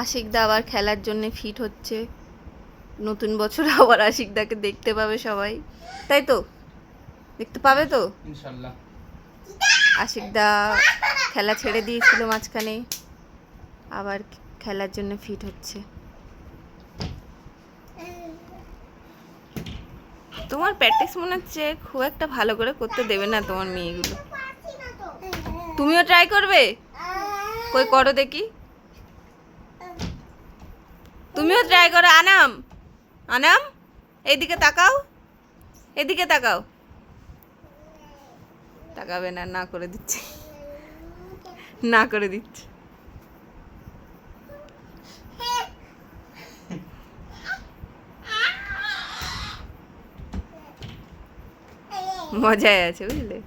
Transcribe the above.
আশিকদা আবার খেলার জন্য ফিট হচ্ছে। নতুন বছর আবার আশিকদাকে দেখতে পাবে সবাই, তাই তো? দেখতে পাবে তো ইনশাআল্লাহ। আশিকদা খেলা ছেড়ে দিয়েছিল মাঝখানে, আবার খেলার জন্য ফিট হচ্ছে। তোমার প্র্যাকটিস মনে হচ্ছে খুব একটা ভালো করে করতে দেবে না তোমার মেয়েগুলো। তুমিও ট্রাই করবে? কই করো দেখি, তুমিও ট্রাই করো। আনাম, আনাম এইদিকে তাকাও, এদিকে তাকাও। তাকাবে না, না করে দিচ্ছি, না করে দিচ্ছি। মজায় আছে বুঝলে।